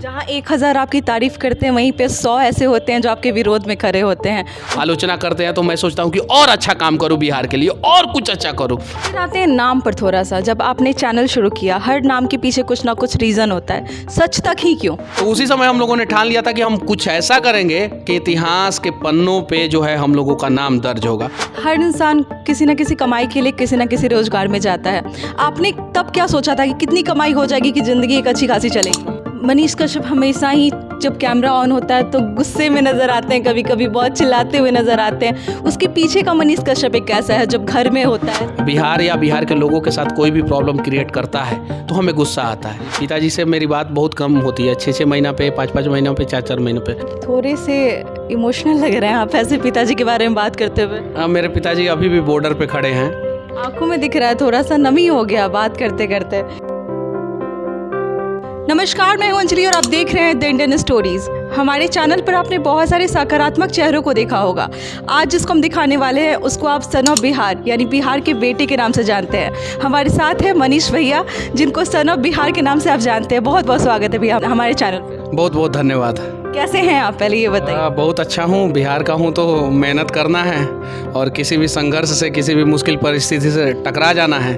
जहाँ 1000 आपकी तारीफ करते हैं वहीं पे 100 ऐसे होते हैं जो आपके विरोध में खड़े होते हैं। आलोचना करते हैं तो मैं सोचता हूँ कि और अच्छा काम करूँ बिहार के लिए, और कुछ अच्छा करूँ। फिर आते हैं नाम पर थोड़ा सा। जब आपने चैनल शुरू किया, हर नाम के पीछे कुछ ना कुछ रीज़न होता है, सच तक ही क्यों? तो उसी समय हम लोगों ने ठान लिया था कि हम कुछ ऐसा करेंगे कि इतिहास के पन्नों पे जो है हम लोगों का नाम दर्ज होगा। हर इंसान किसी न किसी कमाई के लिए किसी न किसी रोजगार में जाता है। आपने तब क्या सोचा था कि कितनी कमाई हो जाएगी कि ज़िंदगी एक अच्छी खासी चलेगी? मनीष कश्यप हमेशा ही जब कैमरा ऑन होता है तो गुस्से में नज़र आते हैं, कभी कभी बहुत चिल्लाते हुए नज़र आते हैं। उसके पीछे का मनीष कश्यप एक कैसा है जब घर में होता है? बिहार या बिहार के लोगों के साथ कोई भी प्रॉब्लम क्रिएट करता है तो हमें गुस्सा आता है। पिताजी से मेरी बात बहुत कम होती है, 6-6 महीना पे, 5-5 महीनों पे, 4-4 महीनों पे। थोड़े से इमोशनल लग रहे हैं आप ऐसे पिताजी के बारे में बात करते हुए। मेरे पिताजी अभी भी बॉर्डर पे खड़े हैं। आंखों में दिख रहा है, थोड़ा सा नमी हो गया बात करते करते। नमस्कार, मैं हूं अंजलि और आप देख रहे हैं द इंडियन स्टोरीज। हमारे चैनल पर आपने बहुत सारे सकारात्मक चेहरों को देखा होगा। आज जिसको हम दिखाने वाले हैं उसको आप सन ऑफ बिहार यानी बिहार के बेटे के नाम से जानते हैं। हमारे साथ है मनीष भैया, जिनको सन ऑफ बिहार के नाम से आप जानते हैं। बहुत बहुत स्वागत है भैया हमारे चैनल पर। बहुत बहुत धन्यवाद। कैसे हैं आप, पहले ये बताइए? बहुत अच्छा हूँ। बिहार का हूँ तो मेहनत करना है और किसी भी संघर्ष से, किसी भी मुश्किल परिस्थिति से टकरा जाना है।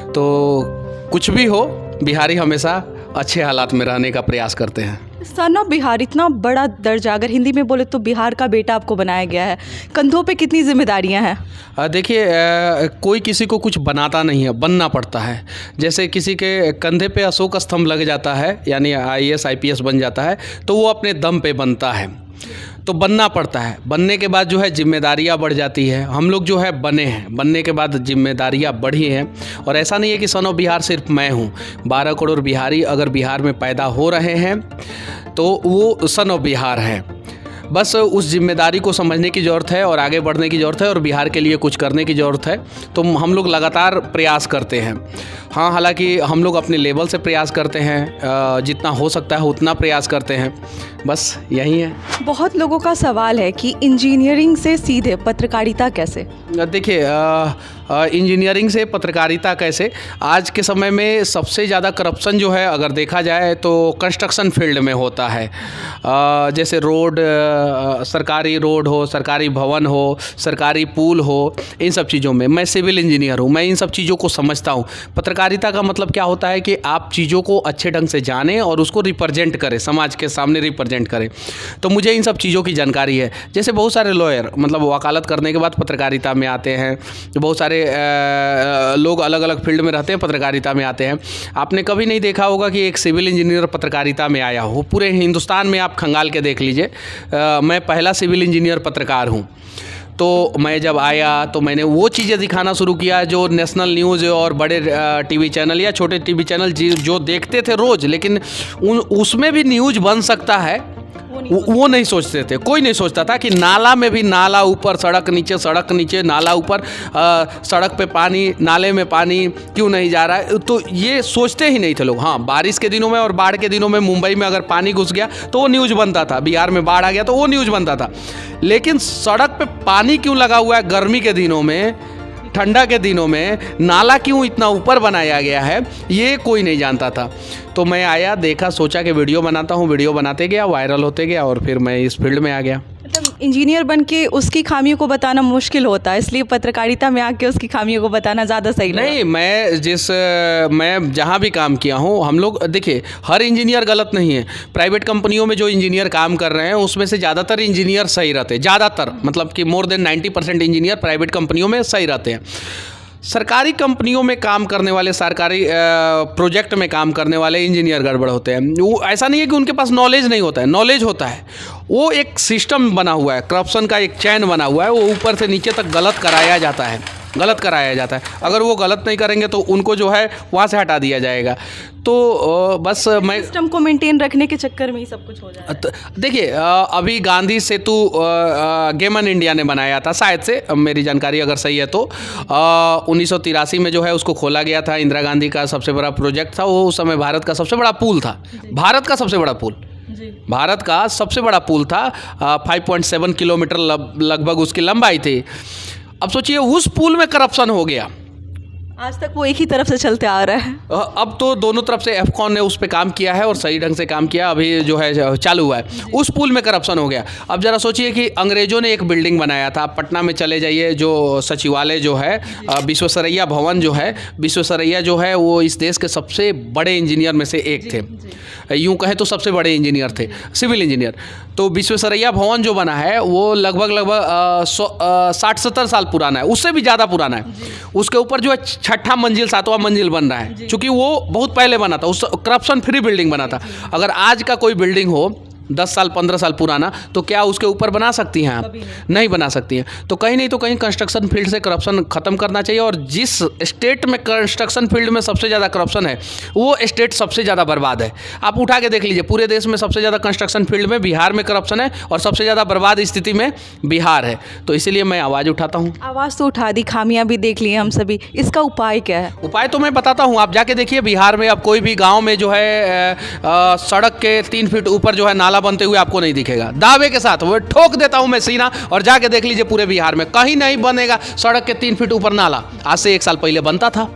तो कुछ भी हो, बिहारी हमेशा अच्छे हालात में रहने का प्रयास करते हैं। सन ऑफ बिहार इतना बड़ा दर्जा, अगर हिंदी में बोले तो बिहार का बेटा आपको बनाया गया है। कंधों पे कितनी जिम्मेदारियां हैं? देखिए, कोई किसी को कुछ बनाता नहीं है, बनना पड़ता है। जैसे किसी के कंधे पे अशोक स्तंभ लग जाता है, यानी IAS IPS बन जाता है, तो वो अपने दम पे बनता है। तो बनना पड़ता है। बनने के बाद जो है जिम्मेदारियां बढ़ जाती है। हम लोग जो है बने हैं, बनने के बाद जिम्मेदारियां बढ़ी हैं। और ऐसा नहीं है कि सन ऑफ बिहार सिर्फ मैं हूं। 12 करोड़ बिहारी अगर बिहार में पैदा हो रहे हैं तो वो सन ऑफ बिहार है। बस उस जिम्मेदारी को समझने की ज़रूरत है और आगे बढ़ने की ज़रूरत है और बिहार के लिए कुछ करने की ज़रूरत है। तो हम लोग लगातार प्रयास करते हैं। हाँ, हालांकि हम लोग अपने लेवल से प्रयास करते हैं, जितना हो सकता है उतना प्रयास करते हैं। बस यही है। बहुत लोगों का सवाल है कि इंजीनियरिंग से सीधे पत्रकारिता कैसे? देखिए, इंजीनियरिंग से पत्रकारिता कैसे, आज के समय में सबसे ज़्यादा करप्शन जो है अगर देखा जाए तो कंस्ट्रक्शन फील्ड में होता है। जैसे रोड, सरकारी रोड हो, सरकारी भवन हो, सरकारी पुल हो, इन सब चीज़ों में। मैं सिविल इंजीनियर हूँ, मैं इन सब चीज़ों को समझता हूँ। पत्रकारिता का मतलब क्या होता है कि आप चीज़ों को अच्छे ढंग से जानें और उसको रिप्रेजेंट करें, समाज के सामने रिप्रेजेंट करें। तो मुझे इन सब चीज़ों की जानकारी है। जैसे बहुत सारे लॉयर मतलब वकालत करने के बाद पत्रकारिता में आते हैं। बहुत सारे लोग अलग अलग फील्ड में रहते हैं, पत्रकारिता में आते हैं। आपने कभी नहीं देखा होगा कि एक सिविल इंजीनियर पत्रकारिता में आया हो। पूरे हिंदुस्तान में आप खंगाल के देख लीजिए, मैं पहला सिविल इंजीनियर पत्रकार हूँ। तो मैं जब आया तो मैंने वो चीज़ें दिखाना शुरू किया जो नेशनल न्यूज़ और बड़े टीवी चैनल या छोटे टीवी चैनल जो देखते थे रोज़, लेकिन उसमें भी न्यूज़ बन सकता है, वो नहीं सोचते थे। कोई नहीं सोचता था कि नाला में भी नाला ऊपर, सड़क नीचे, सड़क नीचे, नाला ऊपर, सड़क पे पानी, नाले में पानी क्यों नहीं जा रहा है। तो ये सोचते ही नहीं थे लोग। हाँ, बारिश के दिनों में और बाढ़ के दिनों में मुंबई में अगर पानी घुस गया तो वो न्यूज़ बनता था, बिहार में बाढ़ आ गया तो वो न्यूज़ बनता था। लेकिन सड़क पे पानी क्यों लगा हुआ है गर्मी के दिनों में, ठंडा के दिनों में नाला क्यों इतना ऊपर बनाया गया है, ये कोई नहीं जानता था। तो मैं आया, देखा, सोचा कि वीडियो बनाता हूँ। वीडियो बनाते गया, वायरल होते गया और फिर मैं इस फील्ड में आ गया। मतलब इंजीनियर बन के उसकी खामियों को बताना मुश्किल होता है, इसलिए पत्रकारिता में आके उसकी खामियों को बताना ज़्यादा सही लगा। नहीं, मैं जहाँ भी काम किया हूँ, हम लोग देखिए, हर इंजीनियर गलत नहीं है। प्राइवेट कंपनियों में जो इंजीनियर काम कर रहे हैं उसमें से ज़्यादातर इंजीनियर सही रहते हैं। ज़्यादातर मतलब कि मोर देन 90% इंजीनियर प्राइवेट कंपनियों में सही रहते हैं। सरकारी कंपनियों में काम करने वाले, सरकारी प्रोजेक्ट में काम करने वाले इंजीनियर गड़बड़ होते हैं। वो ऐसा नहीं है कि उनके पास नॉलेज नहीं होता है, नॉलेज होता है। वो एक सिस्टम बना हुआ है, करप्शन का एक चैन बना हुआ है, वो ऊपर से नीचे तक गलत कराया जाता है। अगर वो गलत नहीं करेंगे तो उनको जो है वहाँ से हटा दिया जाएगा। तो बस मैं सिस्टम को मेंटेन रखने के चक्कर में ही सब कुछ हो जाता है। देखिए, अभी गांधी सेतु गेमन इंडिया ने बनाया था, शायद से, मेरी जानकारी अगर सही है तो 1983 में जो है उसको खोला गया था। इंदिरा गांधी का सबसे बड़ा प्रोजेक्ट था वो। उस समय भारत का सबसे बड़ा पुल था, भारत का सबसे बड़ा पुल, भारत का सबसे बड़ा पुल था। 5.7 किलोमीटर लगभग उसकी लंबाई थी। अब सोचिए, उस पुल में करप्शन हो गया। आज तक वो एक ही तरफ से चलते आ रहा है। अब तो दोनों तरफ से एफकॉन ने उस पर काम किया है और सही ढंग से काम किया, अभी जो है चालू हुआ है। उस पुल में करप्शन हो गया। अब जरा सोचिए कि अंग्रेजों ने एक बिल्डिंग बनाया था, पटना में चले जाइए, जो सचिवालय जो है, विश्वेश्वरैया भवन जो है, विश्वेश्वरैया जो है वो इस देश के सबसे बड़े इंजीनियर में से एक थे, यूँ कहें तो सबसे बड़े इंजीनियर थे, सिविल इंजीनियर। तो विश्वेश्वरैया भवन जो बना है वो लगभग 60-70 साल पुराना है, उससे भी ज़्यादा पुराना है। उसके ऊपर जो है 6ठा मंजिल 7वां मंजिल बन रहा है, क्योंकि वो बहुत पहले बना था, उस करप्शन फ्री बिल्डिंग बना था। अगर आज का कोई बिल्डिंग हो 10 साल 15 साल पुराना, तो क्या उसके ऊपर बना सकती हैं आप? नहीं बना सकती हैं। तो कहीं नहीं तो कहीं कंस्ट्रक्शन फील्ड से करप्शन ख़त्म करना चाहिए। और जिस स्टेट में कंस्ट्रक्शन फील्ड में सबसे ज़्यादा करप्शन है वो स्टेट सबसे ज़्यादा बर्बाद है। आप उठा के देख लीजिए, पूरे देश में सबसे ज़्यादा कंस्ट्रक्शन फील्ड में बिहार में करप्शन है और सबसे ज़्यादा बर्बाद स्थिति में बिहार है। तो इसीलिए मैं आवाज़ उठाता हूँ। आवाज़ तो उठा दी, खामियां भी देख ली हम सभी, इसका उपाय क्या है? उपाय तो मैं बताता हूँ, आप जाके देखिए बिहार में। अब कोई भी गांव में जो है सड़क के 3 फीट ऊपर जो है नाला बनते हुए आपको नहीं दिखेगा, दावे के साथ वो ठोक देता हूँ मैं सीना। और जाके देख लीजिए पूरे बिहार में कहीं नहीं बनेगा सड़क के 3 फीट ऊपर नाला। आज से 1 साल पहले बनता था।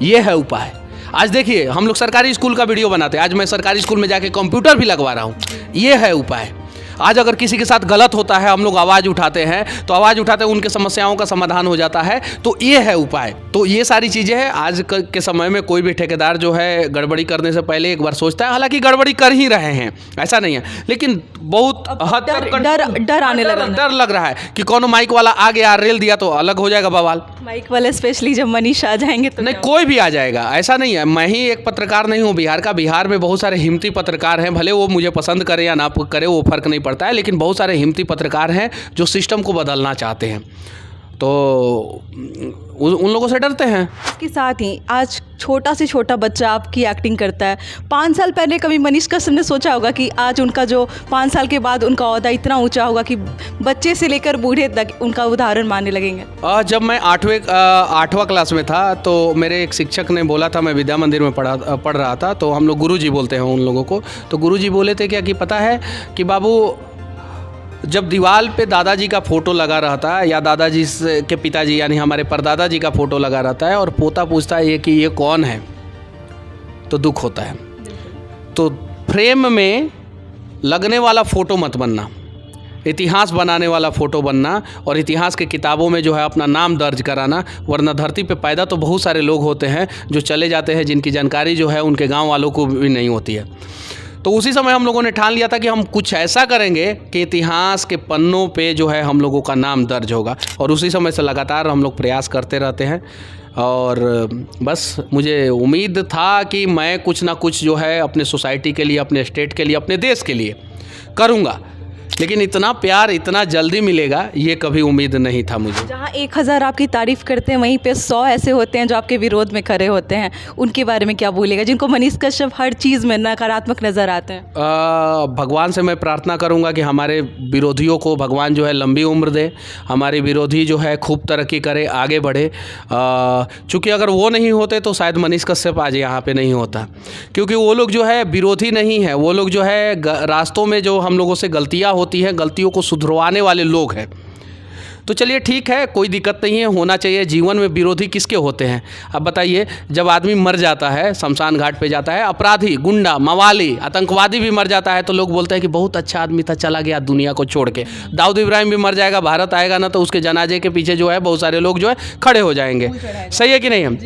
ये है उपाय। आज देखिए हम लोग सरकारी स्कूल का वीडियो बनाते हैं, आज मैं सरकारी स्कूल में जाके कंप्यूटर भी लगवा रहा हूँ। ये है उपाय। आज अगर किसी के साथ गलत होता है, हम लोग आवाज़ उठाते हैं, तो आवाज़ उठाते हैं, उनके समस्याओं का समाधान हो जाता है। तो ये है उपाय। तो ये सारी चीज़ें हैं। आज के समय में कोई भी ठेकेदार जो है गड़बड़ी करने से पहले एक बार सोचता है। हालांकि गड़बड़ी कर ही रहे हैं, ऐसा नहीं है, लेकिन बहुत हद तक डर आने लगा, डर लग रहा है कि कौन माइक वाला आ गया, रेल दिया तो अलग हो जाएगा बवाल। माइक वाले स्पेशली जब मनीष आ जाएंगे तो नहीं, कोई भी आ जाएगा, ऐसा नहीं है। मैं ही एक पत्रकार नहीं हूँ बिहार का। बिहार में बहुत सारे हिम्मती पत्रकार हैं, भले वो मुझे पसंद करे या ना करे वो फर्क नहीं पड़ता है, लेकिन बहुत सारे हिम्मती पत्रकार हैं जो सिस्टम को बदलना चाहते हैं। तो उन लोगों से डरते हैं। इसके साथ ही आज छोटा से छोटा बच्चा आपकी एक्टिंग करता है। 5 साल पहले कभी मनीष कश्यप ने सोचा होगा कि आज उनका जो 5 साल के बाद उनका ओहदा इतना ऊंचा होगा कि बच्चे से लेकर बूढ़े तक उनका उदाहरण मानने लगेंगे? जब मैं 8वां क्लास में था तो मेरे एक शिक्षक ने बोला था, मैं विद्या मंदिर में पढ़ रहा था, तो हम लोग गुरुजी बोलते हैं उन लोगों को। तो गुरुजी बोले थे क्या कि पता है कि बाबू, जब दीवार पे दादाजी का फ़ोटो लगा रहता है या दादाजी के पिताजी यानी हमारे परदादा जी का फ़ोटो लगा रहता है और पोता पूछता है कि ये कौन है, तो दुख होता है। तो फ्रेम में लगने वाला फ़ोटो मत बनना, इतिहास बनाने वाला फ़ोटो बनना और इतिहास के किताबों में जो है अपना नाम दर्ज कराना। वरना धरती पे पैदा तो बहुत सारे लोग होते हैं जो चले जाते हैं, जिनकी जानकारी जो है उनके गाँव वालों को भी नहीं होती है। तो उसी समय हम लोगों ने ठान लिया था कि हम कुछ ऐसा करेंगे कि इतिहास के पन्नों पे जो है हम लोगों का नाम दर्ज होगा। और उसी समय से लगातार हम लोग प्रयास करते रहते हैं। और बस मुझे उम्मीद था कि मैं कुछ ना कुछ जो है अपने सोसाइटी के लिए, अपने स्टेट के लिए, अपने देश के लिए करूँगा। लेकिन इतना प्यार इतना जल्दी मिलेगा ये कभी उम्मीद नहीं था मुझे। जहाँ 1000 आपकी तारीफ़ करते हैं वहीं पे 100 ऐसे होते हैं जो आपके विरोध में खड़े होते हैं, उनके बारे में क्या बोलेगा, जिनको मनीष कश्यप हर चीज़ में नकारात्मक नज़र आते हैं? भगवान से मैं प्रार्थना करूंगा कि हमारे विरोधियों को भगवान जो है लंबी उम्र दे, हमारे विरोधी जो है खूब तरक्की करे, आगे बढ़े। चूँकि अगर वो नहीं होते तो शायद मनीष कश्यप आज यहाँ पे नहीं होता, क्योंकि वो लोग जो है विरोधी नहीं है, वो लोग जो है रास्तों में जो हम लोगों से गलतियाँ होती है, गलतियों को सुधरवाने वाले लोग हैं। तो चलिए ठीक है, कोई दिक्कत नहीं है, होना चाहिए। जीवन में विरोधी किसके होते हैं? अब बताइए, जब आदमी मर जाता है, शमशान घाट पे जाता है, अपराधी, गुंडा, मवाली, आतंकवादी भी मर जाता है, तो लोग बोलते हैं कि बहुत अच्छा आदमी था, चला गया दुनिया को छोड़ के। दाऊद इब्राहिम भी मर जाएगा, भारत आएगा ना, तो उसके जनाजे के पीछे जो है बहुत सारे लोग जो है खड़े हो जाएंगे। सही है कि नहीं? हम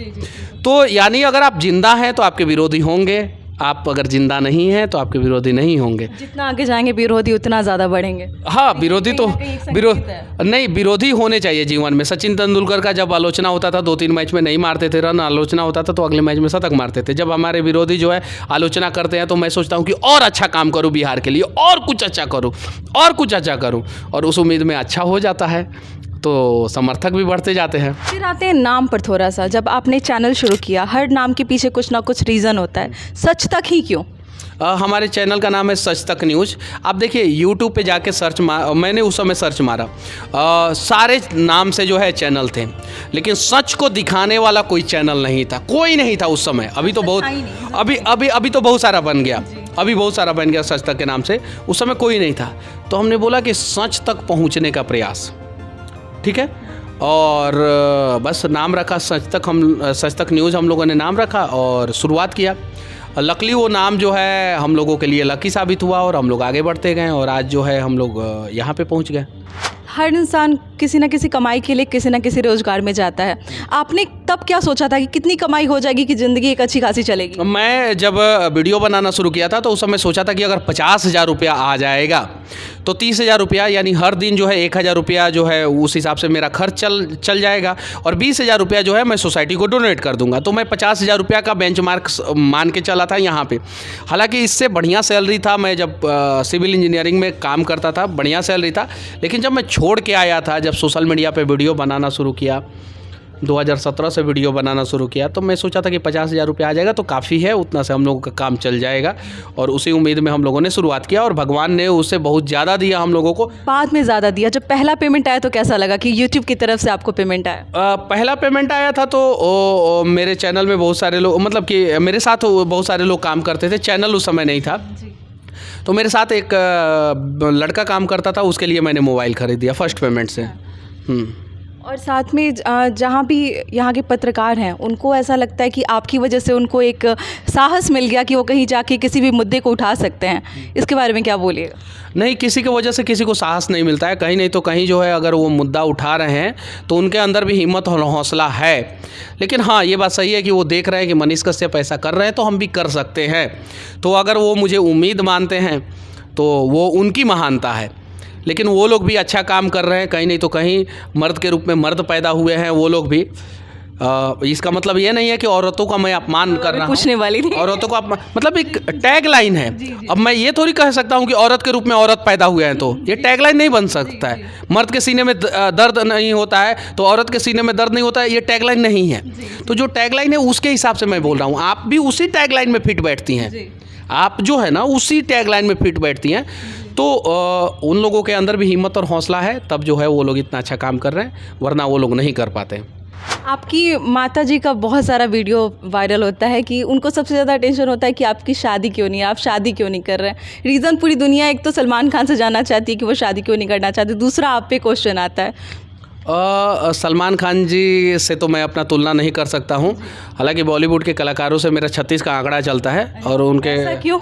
तो यानी अगर आप जिंदा हैं तो आपके विरोधी होंगे, आप अगर जिंदा नहीं हैं तो आपके विरोधी नहीं होंगे। जितना आगे जाएंगे विरोधी उतना ज़्यादा बढ़ेंगे। हाँ, विरोधी तो विरोधी होने चाहिए जीवन में। सचिन तेंदुलकर का जब आलोचना होता था, 2-3 मैच में नहीं मारते थे रन, आलोचना होता था तो अगले मैच में शतक मारते थे। जब हमारे विरोधी जो है आलोचना करते हैं तो मैं सोचता हूँ कि और अच्छा काम करूँ बिहार के लिए, और कुछ अच्छा करूँ, और कुछ अच्छा करूँ, और उस उम्मीद में अच्छा हो जाता है तो समर्थक भी बढ़ते जाते हैं। फिर आते हैं नाम पर थोड़ा सा। जब आपने चैनल शुरू किया, हर नाम के पीछे कुछ ना कुछ रीज़न होता है, सच तक ही क्यों? हमारे चैनल का नाम है सच तक न्यूज़। आप देखिए यूट्यूब पे जाके मैंने उस समय सर्च मारा, सारे नाम से जो है चैनल थे, लेकिन सच को दिखाने वाला कोई चैनल नहीं था, कोई नहीं था उस समय। अभी तो बहुत अभी तो बहुत सारा बन गया, अभी बहुत सारा बन गया सच तक के नाम से। उस समय कोई नहीं था, तो हमने बोला कि सच तक पहुँचने का प्रयास, ठीक है। और बस नाम रखा सच तक न्यूज़ हम लोगों ने नाम रखा और शुरुआत किया। लकीली वो नाम जो है हम लोगों के लिए लकी साबित हुआ और हम लोग आगे बढ़ते गए और आज जो है हम लोग यहाँ पे पहुँच गए। हर इंसान किसी न किसी कमाई के लिए किसी न किसी रोज़गार में जाता है। आपने तब क्या सोचा था कि कितनी कमाई हो जाएगी कि ज़िंदगी एक अच्छी खासी चलेगी? मैं जब वीडियो बनाना शुरू किया था तो उस समय सोचा था कि अगर 50,000 रुपया आ जाएगा तो 30,000 रुपया यानी हर दिन जो है 1,000 रुपया जो है उस हिसाब से मेरा खर्च चल जाएगा और 20,000 रुपया जो है मैं सोसाइटी को डोनेट कर दूंगा। तो मैं 50,000 रुपया का बेंचमार्क मान के चला था यहाँ पे। हालांकि इससे बढ़िया सैलरी था, मैं जब सिविल इंजीनियरिंग में काम करता था बढ़िया सैलरी था, लेकिन जब मैं छोड़ के आया था, जब सोशल मीडिया पे वीडियो बनाना शुरू किया 2017 से वीडियो बनाना शुरू किया, तो मैं सोचा था कि 50,000 रुपया आ जाएगा तो काफ़ी है, उतना से हम लोगों का काम चल जाएगा और उसी उम्मीद में हम लोगों ने शुरुआत किया और भगवान ने उससे बहुत ज़्यादा दिया हम लोगों को। बाद में ज़्यादा दिया। जब पहला पेमेंट आया तो कैसा लगा कि यूट्यूब की तरफ से आपको पेमेंट आया? पहला पेमेंट आया था तो मेरे चैनल में बहुत सारे लोग, मतलब कि मेरे साथ बहुत सारे लोग काम करते थे, चैनल उस समय नहीं था, तो मेरे साथ एक लड़का काम करता था, उसके लिए मैंने मोबाइल खरीद दिया फर्स्ट पेमेंट से। और साथ में जहाँ भी यहाँ के पत्रकार हैं उनको ऐसा लगता है कि आपकी वजह से उनको एक साहस मिल गया कि वो कहीं जाके किसी भी मुद्दे को उठा सकते हैं। इसके बारे में क्या बोलिएगा? नहीं, किसी की वजह से किसी को साहस नहीं मिलता है, कहीं नहीं तो कहीं जो है अगर वो मुद्दा उठा रहे हैं तो उनके अंदर भी हिम्मत और हौसला है। लेकिन हाँ, ये बात सही है कि वो देख रहे हैं कि मनीष कश्यप ऐसा कर रहे हैं तो हम भी कर सकते हैं। तो अगर वो मुझे उम्मीद मानते हैं तो वो उनकी महानता है, लेकिन वो लोग भी अच्छा काम कर रहे हैं, कहीं नहीं तो कहीं मर्द के रूप में मर्द पैदा हुए हैं वो लोग भी। इसका मतलब ये नहीं है कि औरतों का मैं अपमान कर रहा हूँ, पूछने वाली थी। औरतों का मतलब एक टैग लाइन है। अब मैं ये थोड़ी कह सकता हूँ कि औरत के रूप में औरत पैदा हुए हैं, तो ये टैग लाइन नहीं बन सकता है। मर्द के सीने में दर्द नहीं होता है तो औरत के सीने में दर्द नहीं होता है, ये टैग लाइन नहीं है। तो जो टैग लाइन है उसके हिसाब से मैं बोल रहा हूँ, आप भी उसी टैग लाइन में फिट बैठती हैं, आप जो है ना उसी टैग लाइन में फिट बैठती हैं। तो उन लोगों के अंदर भी हिम्मत और हौसला है, तब जो है वो लोग इतना अच्छा काम कर रहे हैं, वरना वो लोग नहीं कर पाते। आपकी माताजी का बहुत सारा वीडियो वायरल होता है कि उनको सबसे ज़्यादा टेंशन होता है कि आपकी शादी क्यों नहीं है, आप शादी क्यों नहीं कर रहे हैं। रीज़न पूरी दुनिया एक तो सलमान खान से जानना चाहती है कि वो शादी क्यों नहीं करना चाहते, दूसरा आप पे क्वेश्चन आता है। सलमान खान जी से तो मैं अपना तुलना नहीं कर सकता हूँ, हालांकि बॉलीवुड के कलाकारों से मेरा 36 का आंकड़ा चलता है और उनके ऐसा क्यों?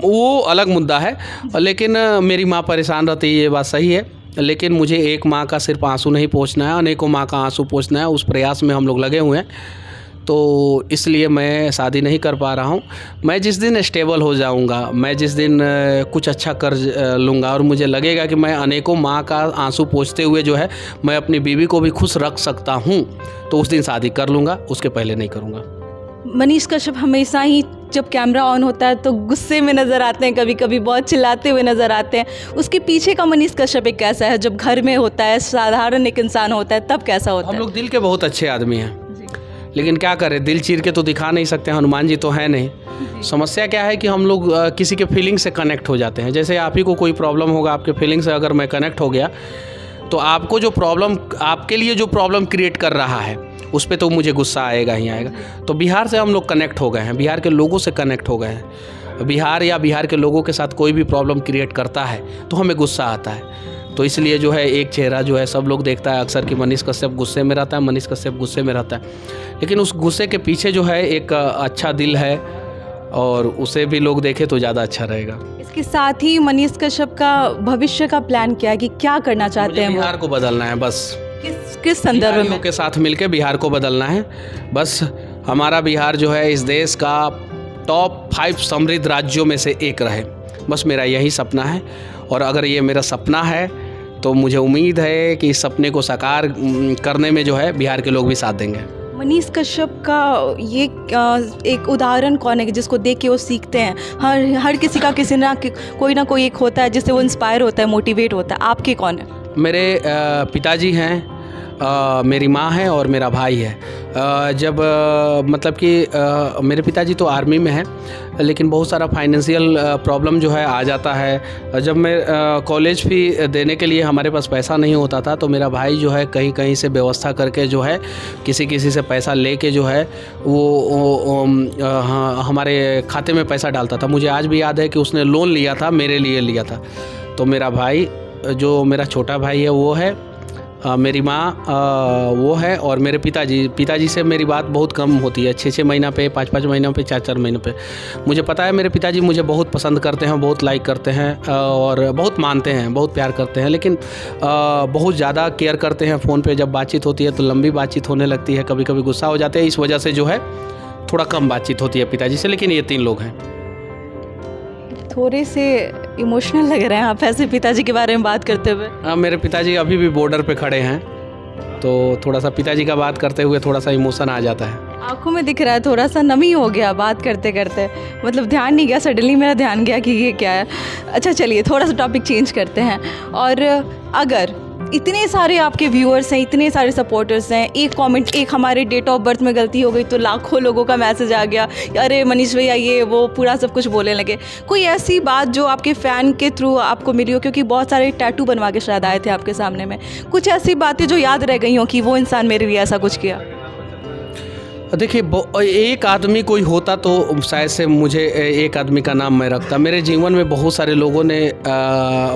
वो अलग मुद्दा है, लेकिन मेरी माँ परेशान रहती है, ये बात सही है, लेकिन मुझे एक माँ का सिर्फ आंसू नहीं पोंछना है, अनेकों माँ का आंसू पोंछना है, उस प्रयास में हम लोग लगे हुए हैं। तो इसलिए मैं शादी नहीं कर पा रहा हूँ। मैं जिस दिन स्टेबल हो जाऊँगा, मैं जिस दिन कुछ अच्छा कर लूँगा और मुझे लगेगा कि मैं अनेकों माँ का आंसू पोंछते हुए जो है मैं अपनी बीवी को भी खुश रख सकता हूँ, तो उस दिन शादी कर लूँगा, उसके पहले नहीं करूँगा। मनीष कश्यप हमेशा ही जब कैमरा ऑन होता है तो गुस्से में नज़र आते हैं, कभी कभी बहुत चिल्लाते हुए नज़र आते हैं। उसके पीछे का मनीष कश्यप एक कैसा है, जब घर में होता है, साधारण एक इंसान होता है, तब कैसा होता है? हम लोग दिल के बहुत अच्छे आदमी हैं, लेकिन क्या करें, दिल चीर के तो दिखा नहीं सकते, हनुमान जी तो है नहीं। समस्या क्या है कि हम लोग किसी के फीलिंग से कनेक्ट हो जाते हैं। जैसे आप ही को कोई प्रॉब्लम होगा, आपके फीलिंग से अगर मैं कनेक्ट हो गया तो आपको जो प्रॉब्लम, आपके लिए जो प्रॉब्लम क्रिएट कर रहा है उस पर तो मुझे गुस्सा आएगा ही आएगा। तो बिहार से हम लोग कनेक्ट हो गए हैं, बिहार के लोगों से कनेक्ट हो गए हैं। बिहार या बिहार के लोगों के साथ कोई भी प्रॉब्लम क्रिएट करता है तो हमें गुस्सा आता है। तो इसलिए जो है एक चेहरा जो है सब लोग देखता है अक्सर कि मनीष कश्यप गुस्से में रहता है, मनीष कश्यप गुस्से में रहता है, लेकिन उस गुस्से के पीछे जो है एक अच्छा दिल है और उसे भी लोग देखें तो ज़्यादा अच्छा रहेगा। इसके साथ ही मनीष कश्यप का भविष्य का प्लान क्या है कि क्या करना चाहते हैं? बिहार को बदलना है बस। किस संदर्भ में? के साथ मिलकर बिहार को बदलना है बस। हमारा बिहार जो है इस देश का टॉप 5 समृद्ध राज्यों में से एक रहे, बस मेरा यही सपना है। और अगर ये मेरा सपना है तो मुझे उम्मीद है कि इस सपने को साकार करने में जो है बिहार के लोग भी साथ देंगे। मनीष कश्यप का ये एक उदाहरण कौन है कि जिसको देख के वो सीखते हैं? हर किसी का किसी ना कोई ना कोई एक होता है जिससे वो इंस्पायर होता है, मोटिवेट होता है। आपके कौन है? मेरे पिताजी हैं, मेरी माँ है और मेरा भाई है। जब मतलब कि मेरे पिताजी तो आर्मी में हैं, लेकिन बहुत सारा फाइनेंशियल प्रॉब्लम जो है आ जाता है। जब मैं कॉलेज फ़ी देने के लिए हमारे पास पैसा नहीं होता था तो मेरा भाई जो है कहीं कहीं से व्यवस्था करके जो है किसी से पैसा लेके जो है वो हमारे खाते में पैसा डालता था। मुझे आज भी याद है कि उसने लोन लिया था, मेरे लिए लिया था। तो मेरा भाई, जो मेरा छोटा भाई है, वो है मेरी माँ वो है, और मेरे पिताजी से मेरी बात बहुत कम होती है, 6-6 महीना पे, 5-5 महीनों पे, 4-4 महीनों पे। मुझे पता है मेरे पिताजी मुझे बहुत पसंद करते हैं, बहुत लाइक करते हैं और बहुत मानते हैं, बहुत प्यार करते हैं, लेकिन बहुत ज़्यादा केयर करते हैं। फ़ोन पे जब बातचीत होती है तो लंबी बातचीत होने लगती है, कभी कभी गुस्सा हो जाते हैं, इस वजह से जो है थोड़ा कम बातचीत होती है पिताजी से। लेकिन ये 3 लोग हैं। थोड़े से इमोशनल लग रहे हैं आप ऐसे पिताजी के बारे में बात करते हुए। मेरे पिताजी अभी भी बॉर्डर पे खड़े हैं, तो थोड़ा सा पिताजी का बात करते हुए थोड़ा सा इमोशन आ जाता है। आंखों में दिख रहा है, थोड़ा सा नमी हो गया बात करते करते, मतलब ध्यान नहीं गया, सडनली मेरा ध्यान गया कि ये क्या है। अच्छा चलिए थोड़ा सा टॉपिक चेंज करते हैं। और अगर इतने सारे आपके व्यूअर्स हैं, इतने सारे सपोर्टर्स हैं, एक कमेंट, एक हमारे डेट ऑफ बर्थ में गलती हो गई तो लाखों लोगों का मैसेज आ गया, अरे मनीष भैया ये वो पूरा सब कुछ बोलने लगे। कोई ऐसी बात जो आपके फ़ैन के थ्रू आपको मिली हो, क्योंकि बहुत सारे टैटू बनवा के शायद आए थे आपके सामने में, कुछ ऐसी बातें जो याद रह गई हो कि वो इंसान मेरे लिए ऐसा कुछ किया? देखिए, एक आदमी कोई होता तो शायद से मुझे एक आदमी का नाम मैं रखता। मेरे जीवन में बहुत सारे लोगों ने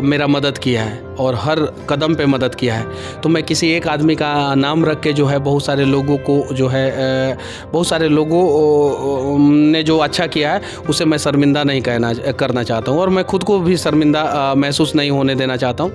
मेरा मदद किया है और हर कदम पे मदद किया है, तो मैं किसी एक आदमी का नाम रख के जो है बहुत सारे लोगों को जो है बहुत सारे लोगों ने जो अच्छा किया है उसे मैं शर्मिंदा नहीं करना चाहता हूँ, और मैं खुद को भी शर्मिंदा महसूस नहीं होने देना चाहता हूँ।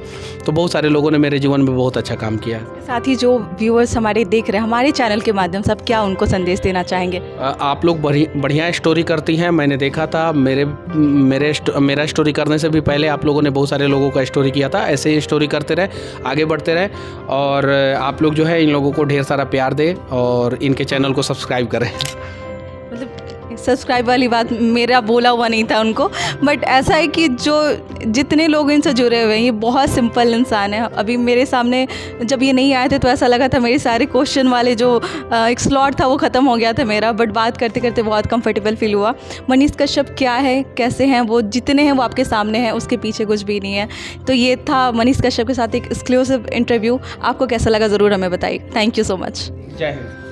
तो बहुत सारे लोगों ने मेरे जीवन में बहुत अच्छा काम किया है। साथ ही जो व्यूअर्स हमारे देख रहे हैं हमारे चैनल के माध्यम से, आप क्या उनको संदेश देना चाहेंगे? आप लोग बढ़िया स्टोरी करती हैं। मैंने देखा था मेरा स्टोरी करने से भी पहले आप लोगों ने बहुत सारे लोगों का स्टोरी किया था। ऐसे ही स्टोरी करते रहे, आगे बढ़ते रहे, और आप लोग जो है इन लोगों को ढेर सारा प्यार दें और इनके चैनल को सब्सक्राइब करें। मतलब सब्सक्राइब वाली बात मेरा बोला हुआ नहीं था उनको, बट ऐसा है कि जो जितने लोग इनसे जुड़े हुए हैं ये बहुत सिंपल इंसान है। अभी मेरे सामने जब ये नहीं आए थे तो ऐसा लगा था मेरे सारे क्वेश्चन वाले जो एक स्लॉट था वो ख़त्म हो गया था मेरा, बट बात करते करते बहुत कंफर्टेबल फील हुआ। मनीष कश्यप क्या है, कैसे हैं वो, जितने हैं वो आपके सामने हैं, उसके पीछे कुछ भी नहीं है। तो ये था मनीष कश्यप के साथ एक एक्सक्लूसिव इंटरव्यू। आपको कैसा लगा ज़रूर हमें बताइए। Thank you so much. जय हिंद।